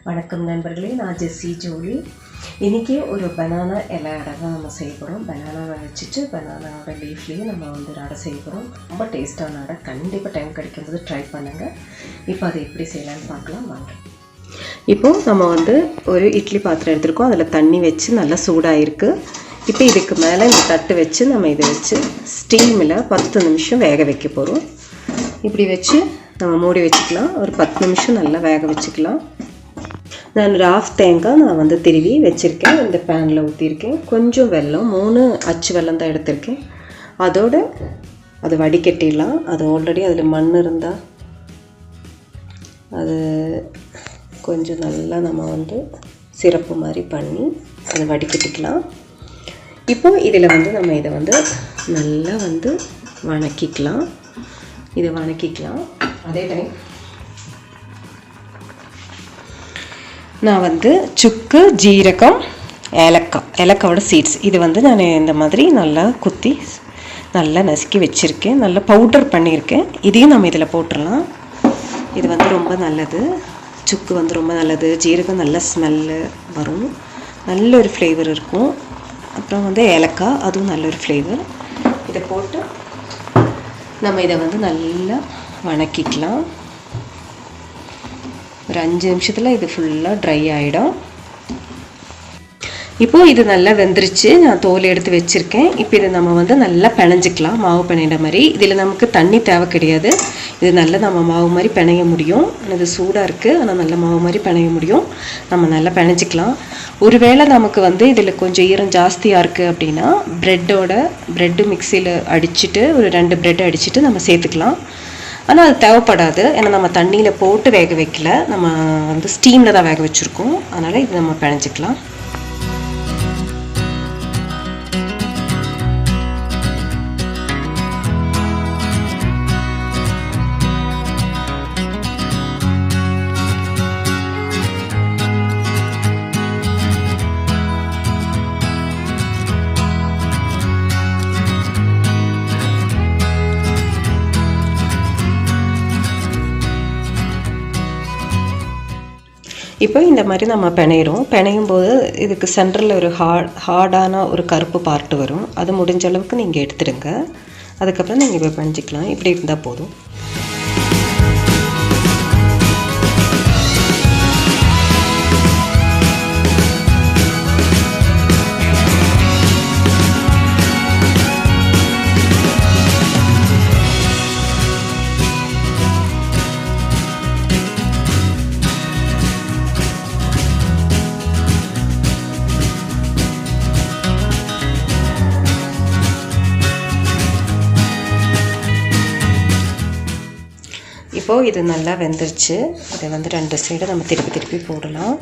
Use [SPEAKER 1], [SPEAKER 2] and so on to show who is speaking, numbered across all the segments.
[SPEAKER 1] வணக்கம் நண்பர்களே, நான் ஜெஸ்ஸி ஜோலி. இன்றைக்கி ஒரு பனானா இலை அடை தான் நம்ம செய்ய போகிறோம். பனானாவை வச்சுட்டு பனானாவோட லீஃப்லேயே நம்ம வந்து அடை செய்ய போகிறோம். ரொம்ப டேஸ்ட்டான அடை. கண்டிப்பாக டைம் கிடைக்கும்போது ட்ரை பண்ணுங்கள். இப்போ அதை எப்படி செய்யலான்னு பார்க்கலாம் வாங்க. இப்போது நம்ம வந்து ஒரு இட்லி பாத்திரம் எடுத்துருக்கோம். அதில் தண்ணி வச்சு நல்லா சூடாகிருக்கு. இப்போ இதுக்கு மேலே இந்த தட்டு வச்சு நம்ம இதை வச்சு ஸ்டீமில் 10 நிமிஷம் வேக வைக்க போகிறோம். இப்படி வச்சு நம்ம மூடி வச்சுக்கலாம். ஒரு 10 நிமிஷம் நல்லா வேக வச்சுக்கலாம். நான் ராஃப் தேங்காய் வந்து திருவி வச்சுருக்கேன். இந்த பேனில் ஊற்றிருக்கேன். கொஞ்சம் வெல்லம், 3 அச்சு வெல்லம் தான் எடுத்திருக்கேன். அதோடு அதை வடிகட்டிடலாம். அது ஆல்ரெடி அதில் மண் இருந்தால் அது கொஞ்சம் நல்லா நம்ம வந்து சிரப்பு மாதிரி பண்ணி அதை வடிகட்டிக்கலாம். இப்போது இதில் வந்து நம்ம இதை வந்து நல்லா வந்து வணக்கிக்கலாம். இதை வணக்கிக்கலாம். அதே டைம் நான் வந்து சுக்கு, ஜீரகம், ஏலக்காவோட சீட்ஸ் இது வந்து நான் இந்த மாதிரி நல்லா குத்தி நல்லா நசுக்கி வச்சுருக்கேன். நல்லா பவுடர் பண்ணியிருக்கேன். இதையும் நம்ம இதில் போட்டுடலாம். இது வந்து ரொம்ப நல்லது. சுக்கு வந்து ரொம்ப நல்லது. ஜீரகம் நல்ல ஸ்மெல்லு வரும், நல்ல ஒரு ஃப்ளேவர் இருக்கும். அப்புறம் வந்து ஏலக்காய், அதுவும் நல்ல ஒரு ஃப்ளேவர். இதை போட்டு நம்ம இதை வந்து நல்லா வணக்கிக்கலாம். ஒரு 5 நிமிஷத்தில் இது ஃபுல்லாக ட்ரை ஆகிடும். இப்போது இது நல்லா வெந்துருச்சு. நான் தோல் எடுத்து வச்சுருக்கேன். இப்போ இதை நம்ம வந்து நல்லா பிணைஞ்சிக்கலாம், மாவு பிணையிற மாதிரி. இதில் நமக்கு தண்ணி தேவை கிடையாது. இது நல்லா நம்ம மாவு மாதிரி பிணைய முடியும். இது சூடாக இருக்குது, ஆனால் நல்ல மாவு மாதிரி பிணைய முடியும். நம்ம நல்லா பிணைஞ்சிக்கலாம். ஒருவேளை நமக்கு வந்து இதில் கொஞ்சம் ஈரம் ஜாஸ்தியாக இருக்குது அப்படின்னா ப்ரெட்டு மிக்சியில் அடிச்சுட்டு ஒரு 2 ப்ரெட் அடிச்சுட்டு நம்ம சேர்த்துக்கலாம். ஆனால் அது தேவைப்படாது. ஏன்னா நம்ம தண்ணியில் போட்டு வேக வைக்கல, நம்ம வந்து ஸ்டீமில் தான் வேக வச்சுருக்கோம். அதனால் இது நம்ம பிணைஞ்சிக்கலாம். இப்போ இந்த மாதிரி நம்ம பிணையும் போது இதுக்கு சென்டரில் ஒரு ஹார்டான ஒரு கருப்பு பார்ட்டு வரும். அது முடிஞ்ச அளவுக்கு நீங்கள் எடுத்துடுங்க. அதுக்கப்புறம் நீங்கள் இப்போ பிணைஞ்சிக்கலாம். இப்படி இருந்தால் போதும். இப்போது இது நல்லா வெந்துருச்சு. இதை வந்து 2 சைடு நம்ம திருப்பி போடலாம்.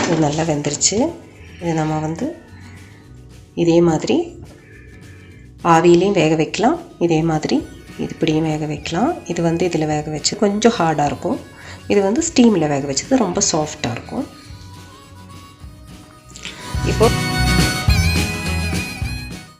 [SPEAKER 1] இது நல்லா வெந்துருச்சு. இதை நம்ம வந்து இதே மாதிரி ஆவியிலையும் வேக வைக்கலாம். இதே மாதிரி இப்படியும் வேக வைக்கலாம். இது வந்து இதில் வேக வச்சு கொஞ்சம் ஹார்டாக இருக்கும். இது வந்து ஸ்டீமில் வேக வச்சது ரொம்ப சாஃப்டாக இருக்கும்.